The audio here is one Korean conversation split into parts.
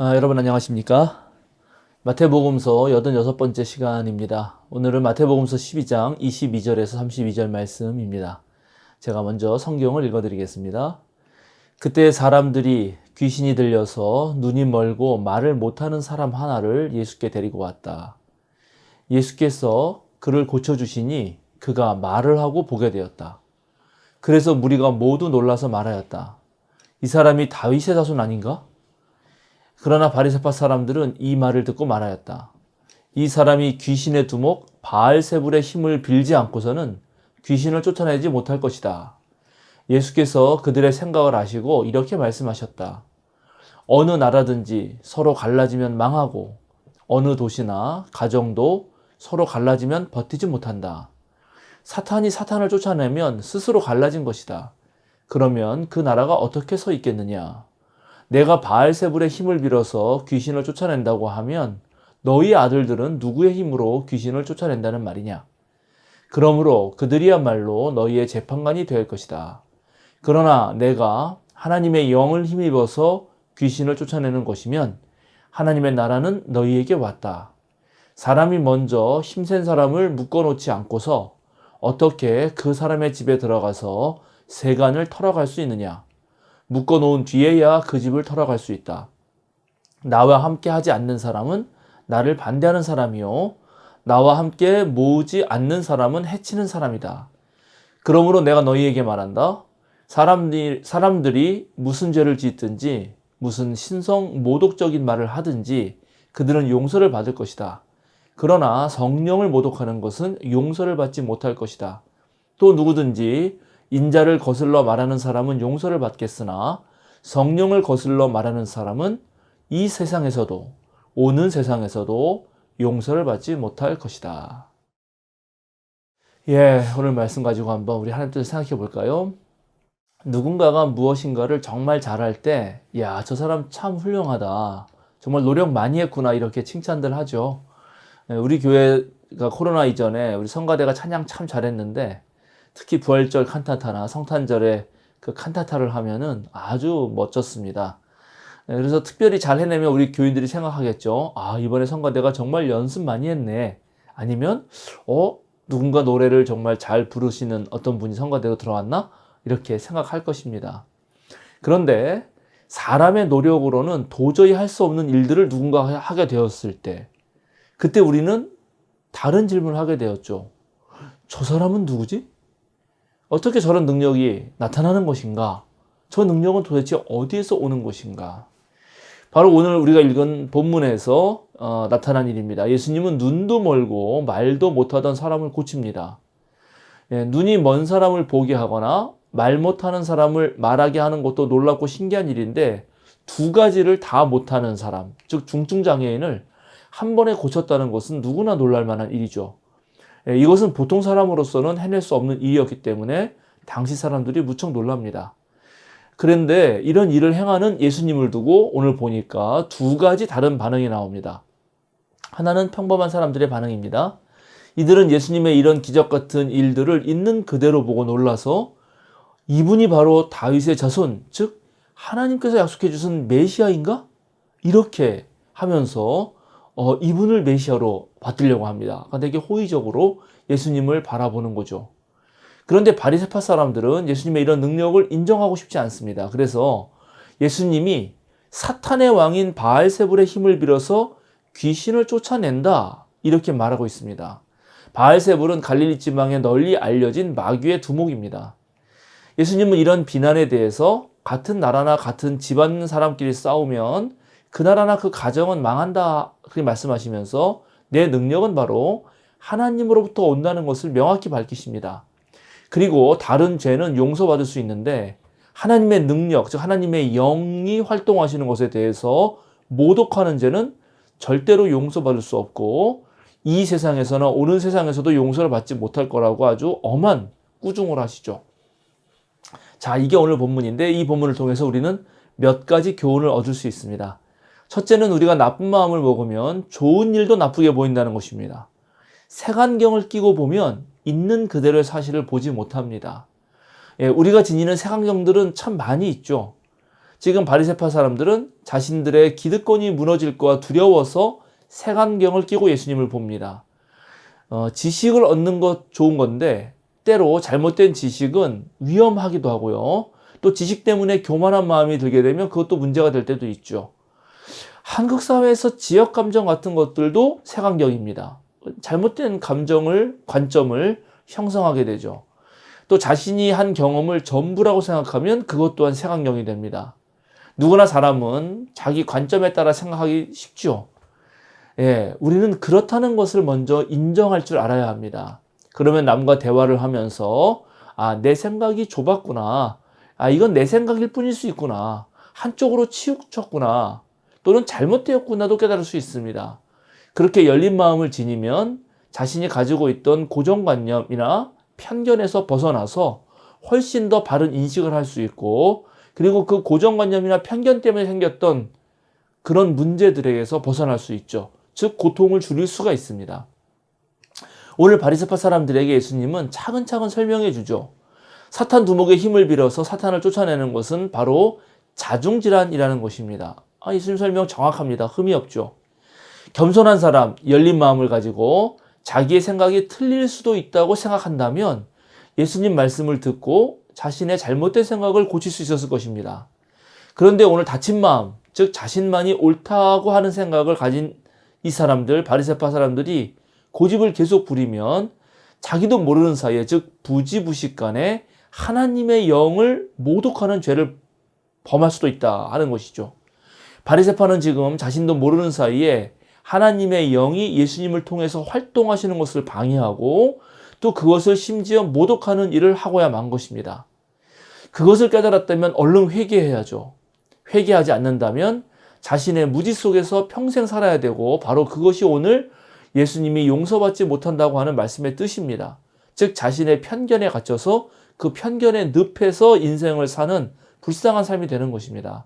여러분 안녕하십니까? 마태복음서 86번째 시간입니다. 오늘은 마태복음서 12장 22절에서 32절 말씀입니다. 제가 먼저 성경을 읽어드리겠습니다. 그때 사람들이 귀신이 들려서 눈이 멀고 말을 못하는 사람 하나를 예수께 데리고 왔다. 예수께서 그를 고쳐주시니 그가 말을 하고 보게 되었다. 그래서 무리가 모두 놀라서 말하였다. 이 사람이 다윗의 자손 아닌가? 그러나 바리새파 사람들은 이 말을 듣고 말하였다. 이 사람이 귀신의 두목 바알세불의 힘을 빌지 않고서는 귀신을 쫓아내지 못할 것이다. 예수께서 그들의 생각을 아시고 이렇게 말씀하셨다. 어느 나라든지 서로 갈라지면 망하고 어느 도시나 가정도 서로 갈라지면 버티지 못한다. 사탄이 사탄을 쫓아내면 스스로 갈라진 것이다. 그러면 그 나라가 어떻게 서 있겠느냐? 내가 바알세불의 힘을 빌어서 귀신을 쫓아낸다고 하면 너희 아들들은 누구의 힘으로 귀신을 쫓아낸다는 말이냐? 그러므로 그들이야말로 너희의 재판관이 될 것이다. 그러나 내가 하나님의 영을 힘입어서 귀신을 쫓아내는 것이면 하나님의 나라는 너희에게 왔다. 사람이 먼저 힘센 사람을 묶어놓지 않고서 어떻게 그 사람의 집에 들어가서 세간을 털어갈 수 있느냐? 묶어놓은 뒤에야 그 집을 털어갈 수 있다. 나와 함께 하지 않는 사람은 나를 반대하는 사람이요. 나와 함께 모으지 않는 사람은 해치는 사람이다. 그러므로 내가 너희에게 말한다. 사람들이 무슨 죄를 짓든지 무슨 신성 모독적인 말을 하든지 그들은 용서를 받을 것이다. 그러나 성령을 모독하는 것은 용서를 받지 못할 것이다. 또 누구든지 인자를 거슬러 말하는 사람은 용서를 받겠으나 성령을 거슬러 말하는 사람은 이 세상에서도 오는 세상에서도 용서를 받지 못할 것이다. 오늘 말씀 가지고 한번 우리 하나님 뜻을 생각해 볼까요? 누군가가 무엇인가를 정말 잘할 때, 저 사람 참 훌륭하다. 정말 노력 많이 했구나. 이렇게 칭찬들 하죠. 우리 교회가 코로나 이전에 우리 성가대가 찬양 참 잘했는데, 특히 부활절 칸타타나 성탄절에 그 칸타타를 하면은 아주 멋졌습니다. 그래서 특별히 잘 해내면 우리 교인들이 생각하겠죠. 이번에 성가대가 정말 연습 많이 했네. 아니면, 누군가 노래를 정말 잘 부르시는 어떤 분이 성가대로 들어왔나? 이렇게 생각할 것입니다. 그런데 사람의 노력으로는 도저히 할 수 없는 일들을 누군가 하게 되었을 때, 그때 우리는 다른 질문을 하게 되었죠. 저 사람은 누구지? 어떻게 저런 능력이 나타나는 것인가? 저 능력은 도대체 어디에서 오는 것인가? 바로 오늘 우리가 읽은 본문에서 나타난 일입니다. 예수님은 눈도 멀고 말도 못하던 사람을 고칩니다. 눈이 먼 사람을 보게 하거나 말 못하는 사람을 말하게 하는 것도 놀랍고 신기한 일인데 두 가지를 다 못하는 사람, 즉 중증장애인을 한 번에 고쳤다는 것은 누구나 놀랄 만한 일이죠. 이것은 보통 사람으로서는 해낼 수 없는 일이었기 때문에 당시 사람들이 무척 놀랍니다. 그런데 이런 일을 행하는 예수님을 두고 오늘 보니까 두 가지 다른 반응이 나옵니다. 하나는 평범한 사람들의 반응입니다. 이들은 예수님의 이런 기적 같은 일들을 있는 그대로 보고 놀라서 이분이 바로 다윗의 자손, 즉 하나님께서 약속해 주신 메시아인가? 이렇게 하면서 이분을 메시아로 받들려고 합니다. 되게 호의적으로 예수님을 바라보는 거죠. 그런데 바리새파 사람들은 예수님의 이런 능력을 인정하고 싶지 않습니다. 그래서 예수님이 사탄의 왕인 바알세불의 힘을 빌어서 귀신을 쫓아낸다 이렇게 말하고 있습니다. 바알세불은 갈릴리 지방에 널리 알려진 마귀의 두목입니다. 예수님은 이런 비난에 대해서 같은 나라나 같은 집안 사람끼리 싸우면 그 나라나 그 가정은 망한다 그렇게 말씀하시면서 내 능력은 바로 하나님으로부터 온다는 것을 명확히 밝히십니다. 그리고 다른 죄는 용서받을 수 있는데 하나님의 능력, 즉 하나님의 영이 활동하시는 것에 대해서 모독하는 죄는 절대로 용서받을 수 없고 이 세상에서나 오는 세상에서도 용서를 받지 못할 거라고 아주 엄한 꾸중을 하시죠. 자, 이게 오늘 본문인데 이 본문을 통해서 우리는 몇 가지 교훈을 얻을 수 있습니다. 첫째는 우리가 나쁜 마음을 먹으면 좋은 일도 나쁘게 보인다는 것입니다. 색안경을 끼고 보면 있는 그대로의 사실을 보지 못합니다. 우리가 지니는 색안경들은 참 많이 있죠. 지금 바리새파 사람들은 자신들의 기득권이 무너질 거와 두려워서 색안경을 끼고 예수님을 봅니다. 지식을 얻는 것 좋은 건데 때로 잘못된 지식은 위험하기도 하고요. 또 지식 때문에 교만한 마음이 들게 되면 그것도 문제가 될 때도 있죠. 한국 사회에서 지역 감정 같은 것들도 색안경입니다. 잘못된 관점을 형성하게 되죠. 또 자신이 한 경험을 전부라고 생각하면 그것 또한 색안경이 됩니다. 누구나 사람은 자기 관점에 따라 생각하기 쉽죠. 예, 우리는 그렇다는 것을 먼저 인정할 줄 알아야 합니다. 그러면 남과 대화를 하면서 내 생각이 좁았구나. 이건 내 생각일 뿐일 수 있구나. 한쪽으로 치우쳤구나. 또는 잘못되었구나도 깨달을 수 있습니다. 그렇게 열린 마음을 지니면 자신이 가지고 있던 고정관념이나 편견에서 벗어나서 훨씬 더 바른 인식을 할 수 있고, 그리고 그 고정관념이나 편견 때문에 생겼던 그런 문제들에게서 벗어날 수 있죠. 즉 고통을 줄일 수가 있습니다. 오늘 바리새파 사람들에게 예수님은 차근차근 설명해 주죠. 사탄 두목의 힘을 빌어서 사탄을 쫓아내는 것은 바로 자중질환이라는 것입니다. 예수님 설명 정확합니다. 흠이 없죠. 겸손한 사람, 열린 마음을 가지고 자기의 생각이 틀릴 수도 있다고 생각한다면 예수님 말씀을 듣고 자신의 잘못된 생각을 고칠 수 있었을 것입니다. 그런데 오늘 다친 마음, 즉 자신만이 옳다고 하는 생각을 가진 이 사람들, 바리새파 사람들이 고집을 계속 부리면 자기도 모르는 사이에, 즉 부지부식간에 하나님의 영을 모독하는 죄를 범할 수도 있다 하는 것이죠. 바리새파는 지금 자신도 모르는 사이에 하나님의 영이 예수님을 통해서 활동하시는 것을 방해하고 또 그것을 심지어 모독하는 일을 하고야 만 것입니다. 그것을 깨달았다면 얼른 회개해야죠. 회개하지 않는다면 자신의 무지 속에서 평생 살아야 되고, 바로 그것이 오늘 예수님이 용서받지 못한다고 하는 말씀의 뜻입니다. 즉 자신의 편견에 갇혀서 그 편견의 늪에서 인생을 사는 불쌍한 삶이 되는 것입니다.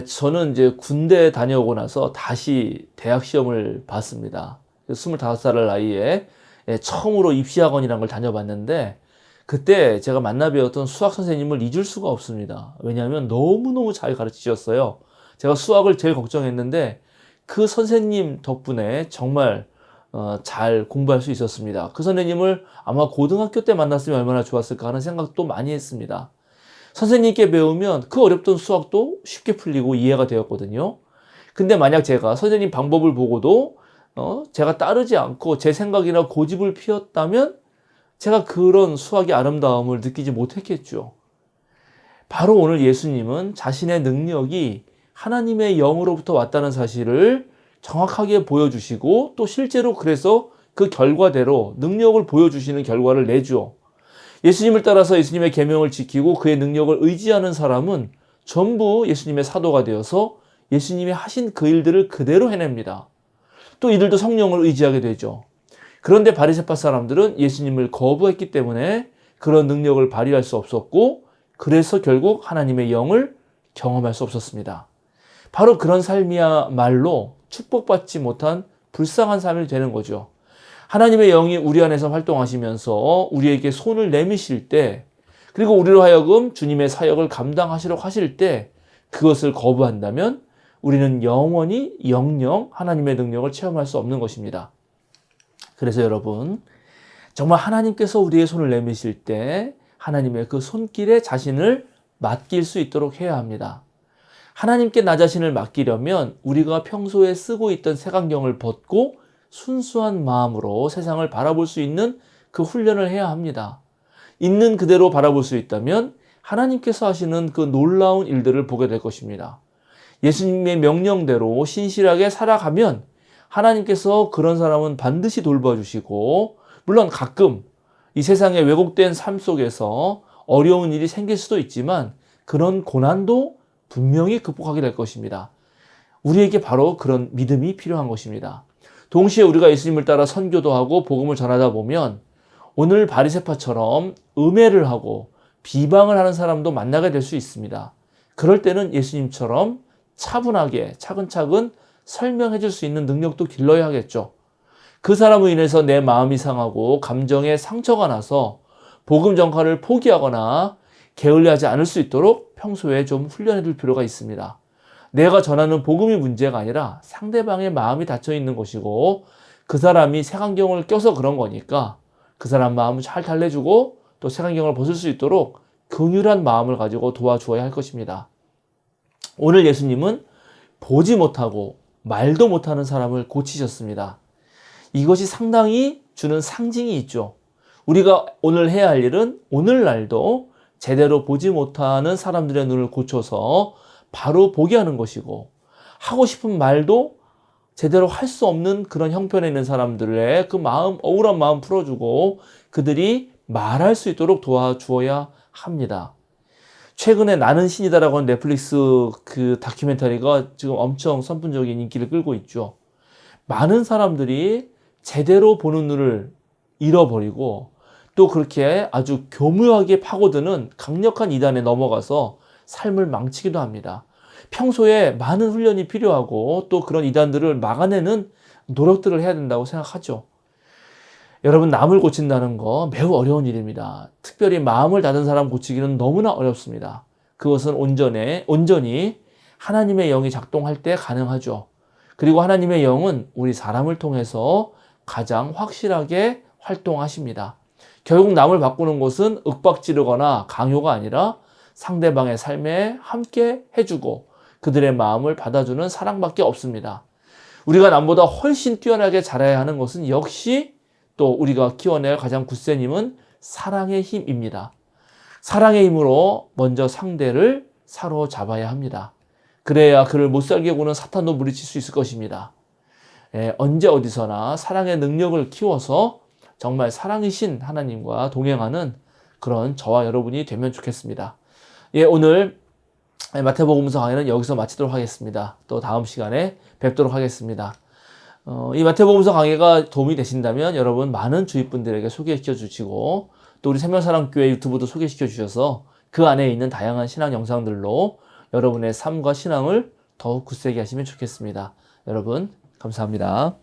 저는 이제 군대 다녀오고 나서 다시 대학 시험을 봤습니다. 25살 나이에 처음으로 입시학원이라는 걸 다녀봤는데, 그때 제가 만나 배웠던 수학 선생님을 잊을 수가 없습니다. 왜냐하면 너무너무 잘 가르치셨어요. 제가 수학을 제일 걱정했는데 그 선생님 덕분에 정말 잘 공부할 수 있었습니다. 그 선생님을 아마 고등학교 때 만났으면 얼마나 좋았을까 하는 생각도 많이 했습니다. 선생님께 배우면 그 어렵던 수학도 쉽게 풀리고 이해가 되었거든요. 근데 만약 제가 선생님 방법을 보고도 제가 따르지 않고 제 생각이나 고집을 피웠다면 제가 그런 수학의 아름다움을 느끼지 못했겠죠. 바로 오늘 예수님은 자신의 능력이 하나님의 영으로부터 왔다는 사실을 정확하게 보여주시고, 또 실제로 그래서 그 결과대로 능력을 보여주시는 결과를 내죠. 예수님을 따라서 예수님의 계명을 지키고 그의 능력을 의지하는 사람은 전부 예수님의 사도가 되어서 예수님이 하신 그 일들을 그대로 해냅니다. 또 이들도 성령을 의지하게 되죠. 그런데 바리새파 사람들은 예수님을 거부했기 때문에 그런 능력을 발휘할 수 없었고, 그래서 결국 하나님의 영을 경험할 수 없었습니다. 바로 그런 삶이야말로 축복받지 못한 불쌍한 삶이 되는 거죠. 하나님의 영이 우리 안에서 활동하시면서 우리에게 손을 내미실 때, 그리고 우리로 하여금 주님의 사역을 감당하시려고 하실 때 그것을 거부한다면 우리는 영원히 영영 하나님의 능력을 체험할 수 없는 것입니다. 그래서 여러분, 정말 하나님께서 우리의 손을 내미실 때 하나님의 그 손길에 자신을 맡길 수 있도록 해야 합니다. 하나님께 나 자신을 맡기려면 우리가 평소에 쓰고 있던 색안경을 벗고 순수한 마음으로 세상을 바라볼 수 있는 그 훈련을 해야 합니다. 있는 그대로 바라볼 수 있다면 하나님께서 하시는 그 놀라운 일들을 보게 될 것입니다. 예수님의 명령대로 신실하게 살아가면 하나님께서 그런 사람은 반드시 돌봐주시고, 물론 가끔 이 세상의 왜곡된 삶 속에서 어려운 일이 생길 수도 있지만 그런 고난도 분명히 극복하게 될 것입니다. 우리에게 바로 그런 믿음이 필요한 것입니다. 동시에 우리가 예수님을 따라 선교도 하고 복음을 전하다 보면 오늘 바리새파처럼 음해를 하고 비방을 하는 사람도 만나게 될 수 있습니다. 그럴 때는 예수님처럼 차분하게 차근차근 설명해 줄 수 있는 능력도 길러야 하겠죠. 그 사람으로 인해서 내 마음이 상하고 감정에 상처가 나서 복음 전파를 포기하거나 게을리하지 않을 수 있도록 평소에 좀 훈련해 둘 필요가 있습니다. 내가 전하는 복음이 문제가 아니라 상대방의 마음이 닫혀 있는 것이고 그 사람이 색안경을 껴서 그런 거니까 그 사람 마음을 잘 달래주고 또 색안경을 벗을 수 있도록 긍휼한 마음을 가지고 도와주어야 할 것입니다. 오늘 예수님은 보지 못하고 말도 못하는 사람을 고치셨습니다. 이것이 상당히 주는 상징이 있죠. 우리가 오늘 해야 할 일은 오늘날도 제대로 보지 못하는 사람들의 눈을 고쳐서 바로 보게 하는 것이고 하고 싶은 말도 제대로 할 수 없는 그런 형편에 있는 사람들의 그 마음, 억울한 마음 풀어주고 그들이 말할 수 있도록 도와주어야 합니다. 최근에 나는 신이다라고 하는 넷플릭스 그 다큐멘터리가 지금 엄청 선풍적인 인기를 끌고 있죠. 많은 사람들이 제대로 보는 눈을 잃어버리고 또 그렇게 아주 교묘하게 파고드는 강력한 이단에 넘어가서 삶을 망치기도 합니다. 평소에 많은 훈련이 필요하고 또 그런 이단들을 막아내는 노력들을 해야 된다고 생각하죠. 여러분, 남을 고친다는 거 매우 어려운 일입니다. 특별히 마음을 닫은 사람 고치기는 너무나 어렵습니다. 그것은 온전히 하나님의 영이 작동할 때 가능하죠. 그리고 하나님의 영은 우리 사람을 통해서 가장 확실하게 활동하십니다. 결국 남을 바꾸는 것은 윽박지르거나 강요가 아니라 상대방의 삶에 함께 해주고 그들의 마음을 받아주는 사랑밖에 없습니다. 우리가 남보다 훨씬 뛰어나게 잘해야 하는 것은 역시 또 우리가 키워낼 가장 굳센 힘은 사랑의 힘입니다. 사랑의 힘으로 먼저 상대를 사로잡아야 합니다. 그래야 그를 못살게 구는 사탄도 물리칠 수 있을 것입니다. 언제 어디서나 사랑의 능력을 키워서 정말 사랑이신 하나님과 동행하는 그런 저와 여러분이 되면 좋겠습니다. 오늘 마태복음서 강의는 여기서 마치도록 하겠습니다. 또 다음 시간에 뵙도록 하겠습니다. 이 마태복음서 강의가 도움이 되신다면 여러분 많은 주위 분들에게 소개시켜 주시고 또 우리 생명사랑교회 유튜브도 소개시켜 주셔서 그 안에 있는 다양한 신앙 영상들로 여러분의 삶과 신앙을 더욱 굳세게 하시면 좋겠습니다. 여러분 감사합니다.